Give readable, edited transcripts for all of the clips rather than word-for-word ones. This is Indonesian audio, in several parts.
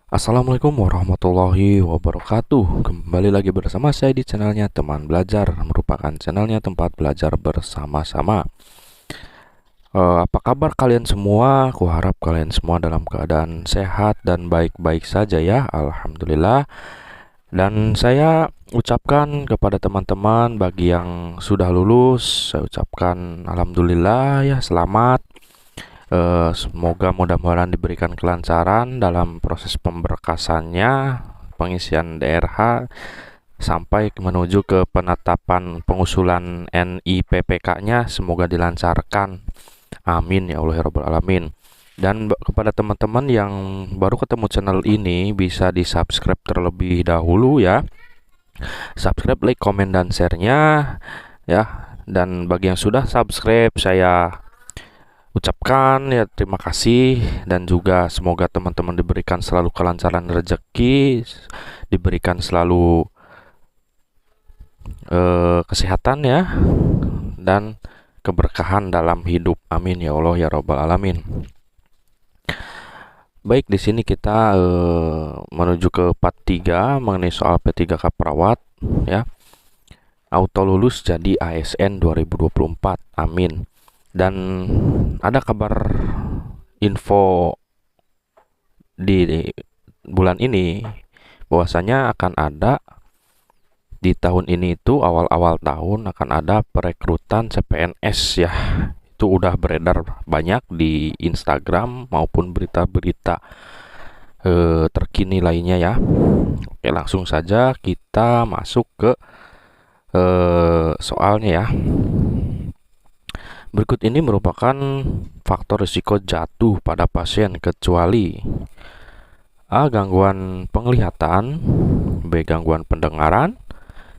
Assalamualaikum warahmatullahi wabarakatuh. Kembali lagi bersama saya di channelnya Teman Belajar, merupakan channelnya tempat belajar bersama-sama. Apa kabar kalian semua? Aku harap kalian semua dalam keadaan sehat dan baik-baik saja ya. Alhamdulillah. Dan saya ucapkan kepada teman-teman bagi yang sudah lulus, saya ucapkan alhamdulillah ya, selamat. Semoga mudah-mudahan diberikan kelancaran dalam proses pemberkasannya, pengisian DRH sampai menuju ke penetapan pengusulan NIPPK-nya. Semoga dilancarkan. Amin ya Allah ya Rabbal Alamin. Dan kepada teman-teman yang baru ketemu channel ini, bisa di-subscribe terlebih dahulu ya. Subscribe, like, komen, dan share-nya ya. Dan bagi yang sudah subscribe, saya ucapkan ya terima kasih, dan juga semoga teman-teman diberikan selalu kelancaran rezeki, diberikan selalu kesehatan ya, dan keberkahan dalam hidup. Amin ya Allah ya Rabbal Alamin. Baik, di sini kita menuju ke part 3 mengenai soal P3K perawat ya. Auto lulus jadi ASN 2024. Amin. Dan ada kabar info di bulan ini bahwasanya akan ada di tahun ini, itu awal-awal tahun akan ada perekrutan CPNS ya. Itu udah beredar banyak di Instagram maupun berita-berita terkini lainnya ya. Oke, langsung saja kita masuk ke soalnya ya. Berikut ini merupakan faktor risiko jatuh pada pasien kecuali: A. Gangguan penglihatan, B. Gangguan pendengaran,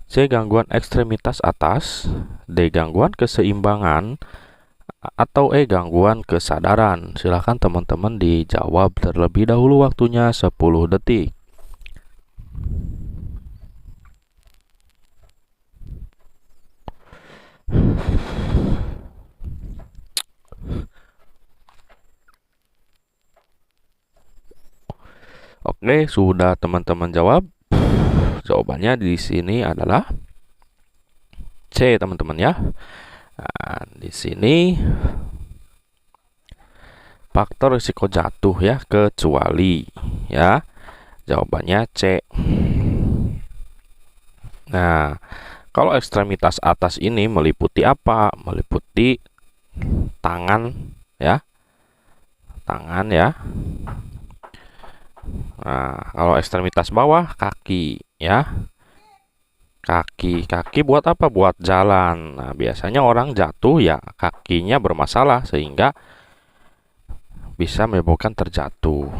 C. Gangguan ekstremitas atas, D. Gangguan keseimbangan, atau E. Gangguan kesadaran. Silahkan teman-teman dijawab terlebih dahulu, waktunya 10 detik. Oke, sudah teman-teman jawab? Jawabannya di sini adalah C, teman-teman ya. Nah, di sini faktor risiko jatuh ya, kecuali ya. Jawabannya C. Nah, kalau ekstremitas atas ini meliputi apa? Meliputi tangan ya. Tangan ya. Nah, kalau ekstremitas bawah kaki ya. Kaki buat apa? Buat jalan. Nah, biasanya orang jatuh ya kakinya bermasalah sehingga bisa menyebabkan terjatuh.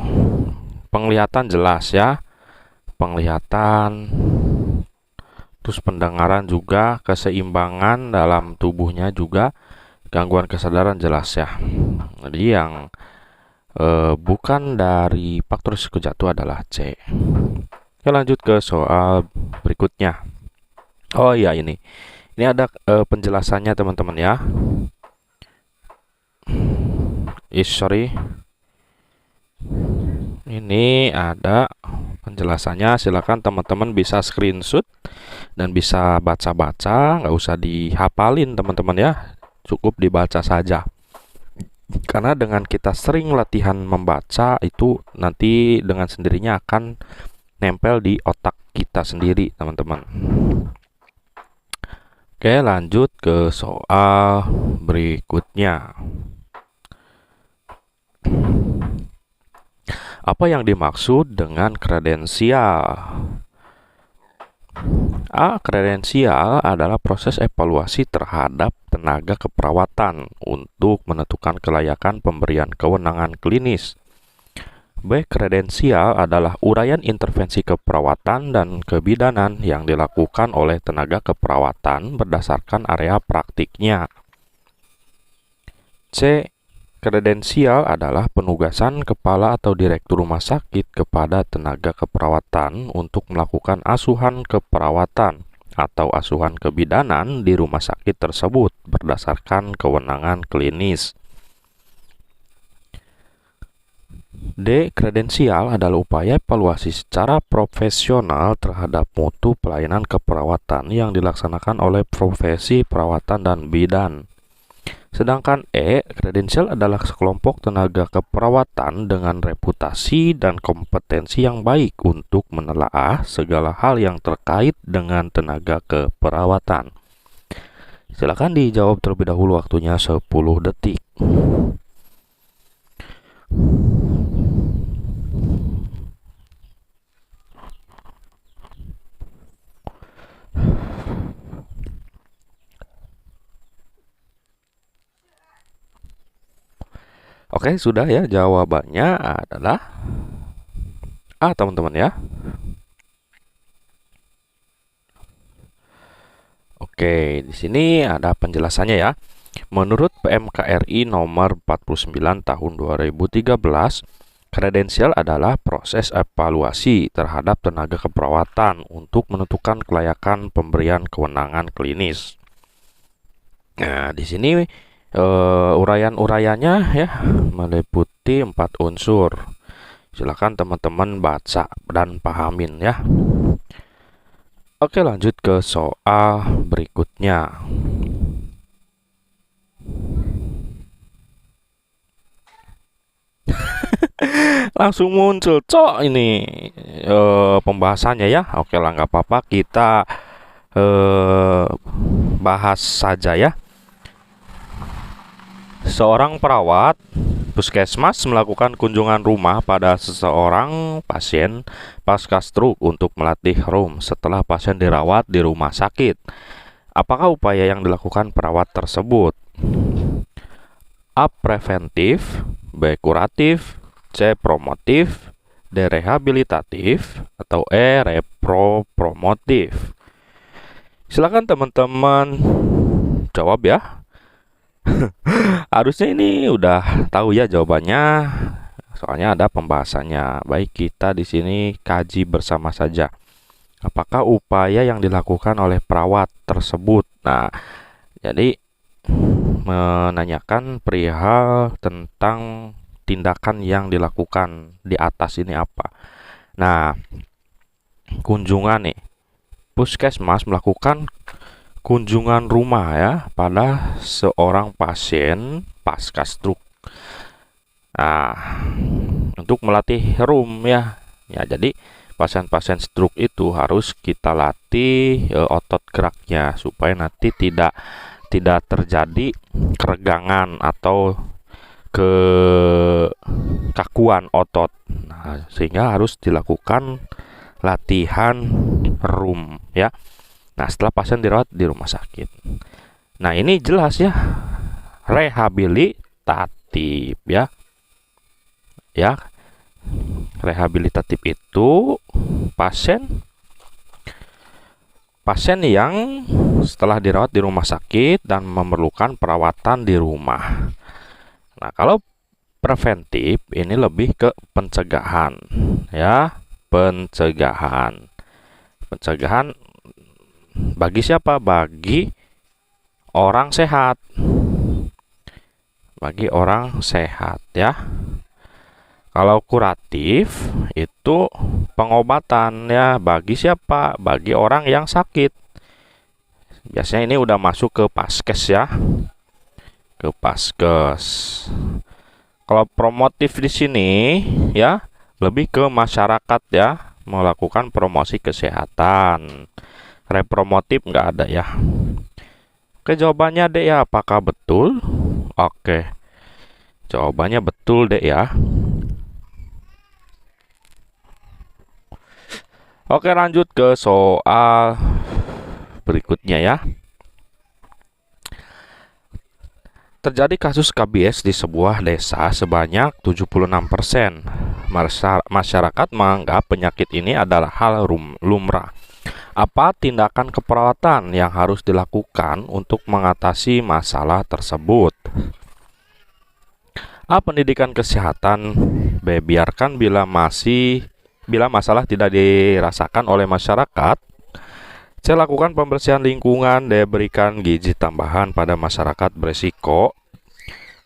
Penglihatan jelas ya. Penglihatan, terus pendengaran juga, keseimbangan dalam tubuhnya juga, gangguan kesadaran jelas ya. Jadi yang bukan dari faktor risiko jatuh adalah C. Oke, lanjut ke soal berikutnya. Oh iya, ini ada penjelasannya teman-teman ya. Sorry, ini ada penjelasannya. Silakan teman-teman bisa screenshot dan bisa baca-baca, nggak usah dihafalin teman-teman ya, cukup dibaca saja. Karena dengan kita sering latihan membaca, itu nanti dengan sendirinya akan nempel di otak kita sendiri teman-teman. Oke, lanjut ke soal berikutnya. Apa yang dimaksud dengan kredensial? A. Kredensial adalah proses evaluasi terhadap tenaga keperawatan untuk menentukan kelayakan pemberian kewenangan klinis. B. Kredensial adalah uraian intervensi keperawatan dan kebidanan yang dilakukan oleh tenaga keperawatan berdasarkan area praktiknya. C. Kredensial adalah penugasan kepala atau direktur rumah sakit kepada tenaga keperawatan untuk melakukan asuhan keperawatan atau asuhan kebidanan di rumah sakit tersebut berdasarkan kewenangan klinis. D. Kredensial adalah upaya evaluasi secara profesional terhadap mutu pelayanan keperawatan yang dilaksanakan oleh profesi perawatan dan bidan. Sedangkan E. Kredensial adalah sekelompok tenaga keperawatan dengan reputasi dan kompetensi yang baik untuk menelaah segala hal yang terkait dengan tenaga keperawatan. Silakan dijawab terlebih dahulu, waktunya 10 detik. Oke, sudah ya, jawabannya adalah A, teman-teman ya. Oke, di sini ada penjelasannya ya. Menurut PMKRI nomor 49 tahun 2013, kredensial adalah proses evaluasi terhadap tenaga keperawatan untuk menentukan kelayakan pemberian kewenangan klinis. Nah, di sini uraian-uraiannya ya meliputi 4 unsur. Silakan teman-teman baca dan pahamin ya. Oke, lanjut ke soal berikutnya. Langsung muncul ini pembahasannya ya. Oke lah, nggak apa-apa, kita bahas saja ya. Seorang perawat puskesmas melakukan kunjungan rumah pada seseorang pasien pasca stroke untuk melatih room setelah pasien dirawat di rumah sakit. Apakah upaya yang dilakukan perawat tersebut? A. Preventif, B. Kuratif, C. Promotif, D. Rehabilitatif, atau E. Repromotif. Silakan teman-teman jawab ya. Harusnya ini udah tahu ya jawabannya, soalnya ada pembahasannya. Baik, kita di sini kaji bersama saja. Apakah upaya yang dilakukan oleh perawat tersebut? Nah, jadi menanyakan perihal tentang tindakan yang dilakukan di atas ini apa. Nah, kunjungan nih. Puskesmas melakukan kunjungan rumah ya pada seorang pasien pasca stroke. Nah, untuk melatih room ya. Ya, jadi pasien-pasien stroke itu harus kita latih otot geraknya supaya nanti tidak terjadi keregangan atau kekakuan otot. Nah, sehingga harus dilakukan latihan room ya. Nah, setelah pasien dirawat di rumah sakit. Nah, ini jelas ya, rehabilitatif ya. Ya, rehabilitatif itu pasien yang setelah dirawat di rumah sakit dan memerlukan perawatan di rumah. Nah, kalau preventif ini lebih ke pencegahan ya, pencegahan bagi siapa? Bagi orang sehat. Bagi orang sehat ya. Kalau kuratif itu pengobatan ya, bagi siapa? Bagi orang yang sakit. Biasanya ini udah masuk ke paskes ya. Ke paskes. Kalau promotif di sini ya lebih ke masyarakat ya, melakukan promosi kesehatan. Repromotif nggak ada ya. Oke, jawabannya D ya. Apakah betul? Oke, jawabannya betul D ya. Oke, lanjut ke soal berikutnya ya. Terjadi kasus KBS di sebuah desa sebanyak 76%. Masyarakat menganggap penyakit ini adalah hal lumrah. Apa tindakan keperawatan yang harus dilakukan untuk mengatasi masalah tersebut? A. Pendidikan kesehatan. B. Biarkan bila masalah tidak dirasakan oleh masyarakat. C. Lakukan pembersihan lingkungan. D. Berikan gizi tambahan pada masyarakat berisiko.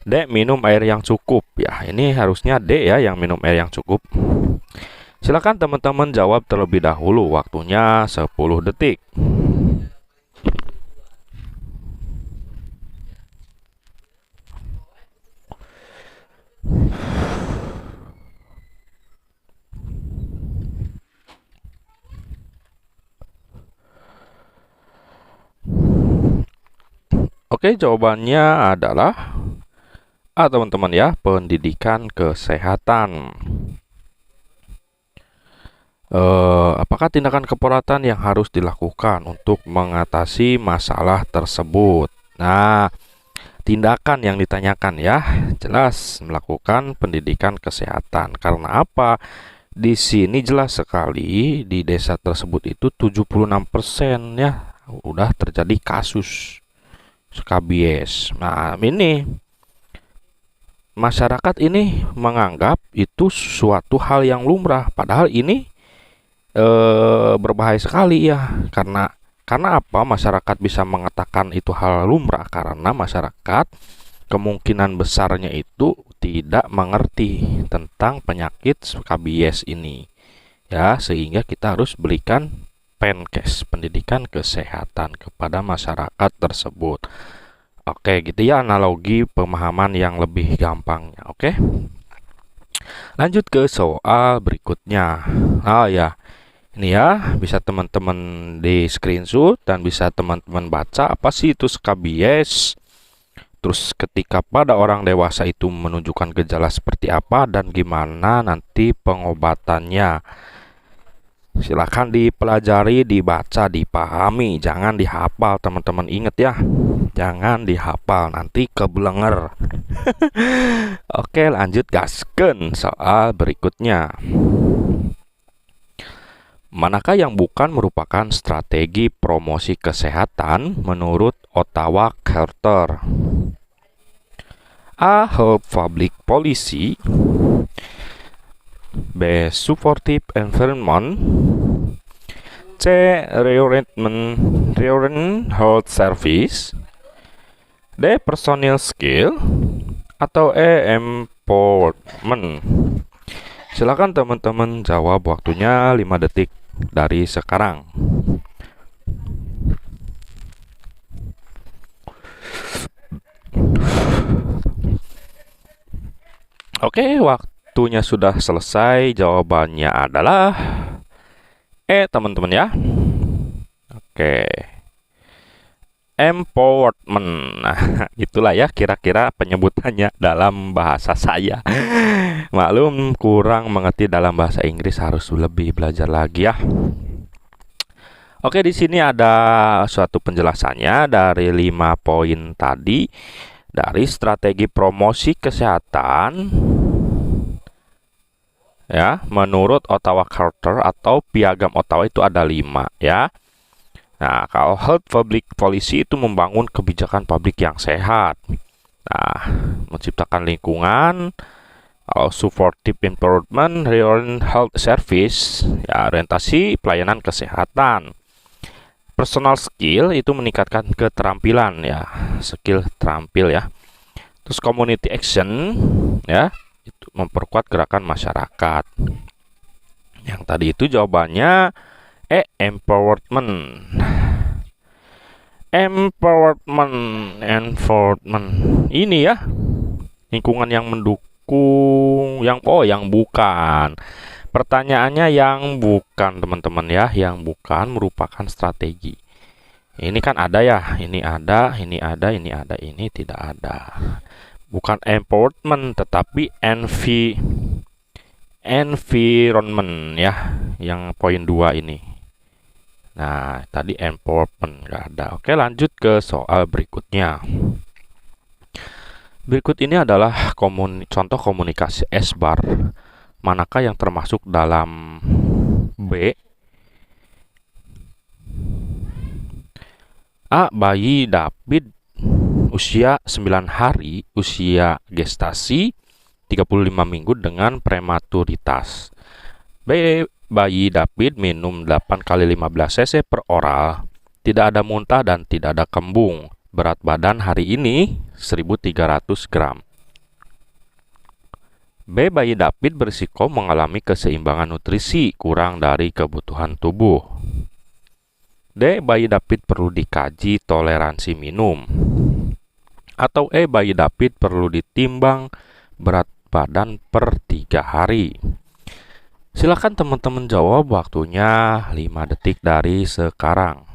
D. Minum air yang cukup. Ya, ini harusnya D ya, yang minum air yang cukup. Silakan teman-teman jawab terlebih dahulu. Waktunya 10 detik. Oke, jawabannya adalah A, teman-teman ya, pendidikan kesehatan. Apakah tindakan keperawatan yang harus dilakukan untuk mengatasi masalah tersebut? Nah, tindakan yang ditanyakan ya, jelas melakukan pendidikan kesehatan. Karena apa? Di sini jelas sekali di desa tersebut itu 76% ya udah terjadi kasus skabies. Nah, ini masyarakat ini menganggap itu suatu hal yang lumrah, padahal ini berbahaya sekali ya. Karena apa? Masyarakat bisa mengatakan itu hal lumrah karena masyarakat kemungkinan besarnya itu tidak mengerti tentang penyakit skabies ini ya, sehingga kita harus berikan PENKES, pendidikan kesehatan, kepada masyarakat tersebut. Oke, gitu ya analogi pemahaman yang lebih gampangnya. Oke, lanjut ke soal berikutnya. Oh ya, ini ya bisa teman-teman di screenshot dan bisa teman-teman baca apa sih itu skabies. Terus ketika pada orang dewasa itu menunjukkan gejala seperti apa dan gimana nanti pengobatannya. Silahkan dipelajari, dibaca, dipahami, jangan dihafal teman-teman, inget ya. Jangan dihafal, nanti kebelenger. Oke, lanjut gasken soal berikutnya. Manakah yang bukan merupakan strategi promosi kesehatan menurut Ottawa Charter? A. Health Public Policy. B. Supportive Environment. C. Reorient Health Service. D. Personal Skill. Atau E. Empowerment. Silakan teman-teman jawab, waktunya 5 detik dari sekarang. Oke, waktunya sudah selesai. Jawabannya adalah E, teman-teman ya. Oke, empowerment. Nah, itulah ya kira-kira penyebutannya dalam bahasa saya. Maklum kurang mengerti dalam bahasa Inggris, harus lebih belajar lagi ya. Oke, di sini ada suatu penjelasannya dari 5 poin tadi. Dari strategi promosi kesehatan ya, menurut Ottawa Charter atau Piagam Ottawa itu ada 5 ya. Nah, kalau health public policy itu membangun kebijakan publik yang sehat. Nah, menciptakan lingkungan. Kalau supportive improvement, reorient health service, ya orientasi pelayanan kesehatan. Personal skill itu meningkatkan keterampilan ya, skill terampil ya. Terus community action ya, itu memperkuat gerakan masyarakat. Yang tadi itu jawabannya E, empowerment. Empowerment ini ya, lingkungan yang mendukung, yang bukan. Pertanyaannya yang bukan teman-teman ya, yang bukan merupakan strategi. Ini kan ada ya, ini ada, ini ada, ini ada, ini tidak ada. Bukan empowerment tetapi environment ya, yang poin 2 ini. Nah, tadi empowerment nggak ada. Oke, lanjut ke soal berikutnya. Berikut ini adalah contoh komunikasi S-bar. Manakah yang termasuk dalam B? A. Bayi David usia 9 hari, usia gestasi 35 minggu dengan prematuritas. B. Bayi David minum 8 kali 15 cc per oral, tidak ada muntah dan tidak ada kembung. Berat badan hari ini 1300 gram. B. Bayi David berisiko mengalami keseimbangan nutrisi kurang dari kebutuhan tubuh. D. Bayi David perlu dikaji toleransi minum. Atau E. Bayi David perlu ditimbang berat badan per 3 hari. Silakan teman-teman jawab, waktunya 5 detik dari sekarang.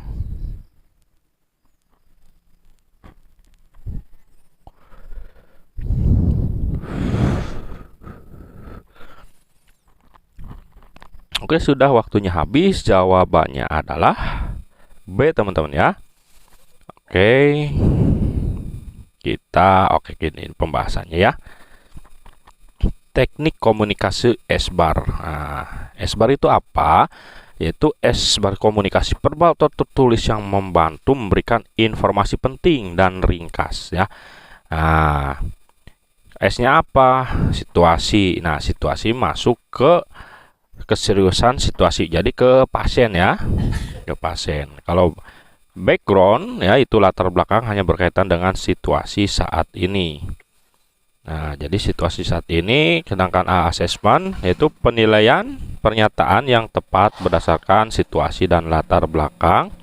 Oke, sudah waktunya habis. Jawabannya adalah B, teman-teman ya. Oke. Gini pembahasannya ya. Teknik komunikasi S-bar. Nah, S-bar itu apa? Yaitu S-bar komunikasi verbal atau tertulis yang membantu memberikan informasi penting dan ringkas ya. Nah, S-nya apa? Situasi. Nah, situasi masuk ke keseriusan situasi. Jadi ke pasien ya. Ke pasien. Kalau background ya, itu latar belakang hanya berkaitan dengan situasi saat ini. Nah, jadi situasi saat ini. Sedangkan A, assessment, yaitu penilaian pernyataan yang tepat berdasarkan situasi dan latar belakang.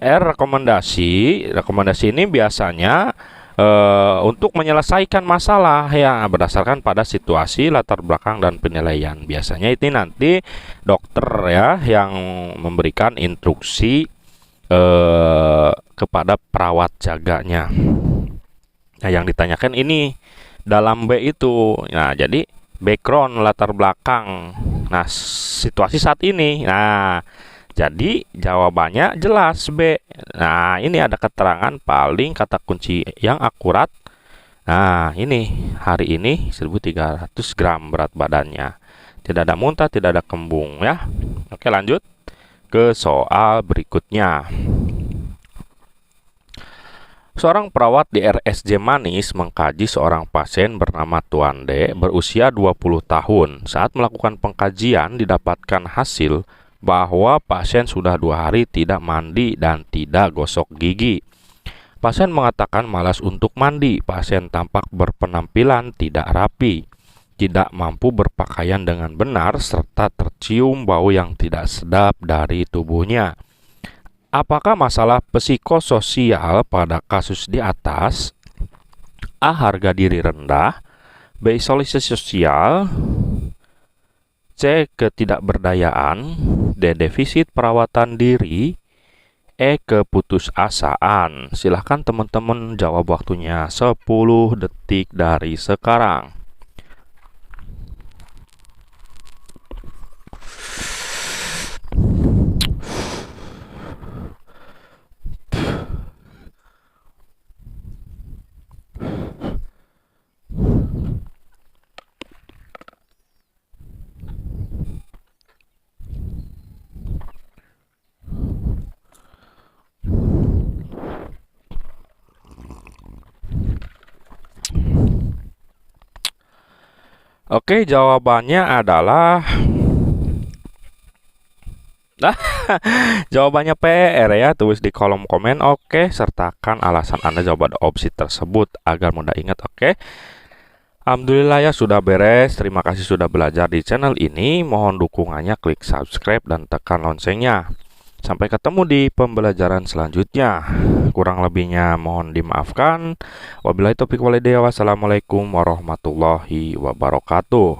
R, rekomendasi. Rekomendasi ini biasanya untuk menyelesaikan masalah ya, berdasarkan pada situasi, latar belakang, dan penilaian. Biasanya ini nanti dokter ya yang memberikan instruksi kepada perawat jaganya. Nah, yang ditanyakan ini dalam B itu. Nah, jadi background, latar belakang. Nah, situasi saat ini. Nah, jadi jawabannya jelas B. Nah, ini ada keterangan paling kata kunci yang akurat. Nah, ini hari ini 1300 gram berat badannya. Tidak ada muntah, tidak ada kembung ya. Oke, lanjut ke soal berikutnya. Seorang perawat di RSJ Manis mengkaji seorang pasien bernama Tuan D berusia 20 tahun. Saat melakukan pengkajian didapatkan hasil bahwa pasien sudah 2 hari tidak mandi dan tidak gosok gigi. Pasien mengatakan malas untuk mandi. Pasien tampak berpenampilan tidak rapi, tidak mampu berpakaian dengan benar, serta tercium bau yang tidak sedap dari tubuhnya. Apakah masalah psikososial pada kasus di atas? A. Harga diri rendah. B. Isolasi sosial. C. Ketidakberdayaan. D. Defisit perawatan diri. E. Keputusasaan. Silahkan teman-teman jawab, waktunya 10 detik dari sekarang. Oke, jawabannya adalah jawabannya PR ya. Tulis di kolom komen. Oke, sertakan alasan Anda jawaban opsi tersebut agar mudah ingat. Oke. Alhamdulillah ya, sudah beres. Terima kasih sudah belajar di channel ini. Mohon dukungannya, klik subscribe dan tekan loncengnya. Sampai ketemu di pembelajaran selanjutnya. Kurang lebihnya mohon dimaafkan. Wabillahi taufiq walhidayah. Wassalamualaikum warahmatullahi wabarakatuh.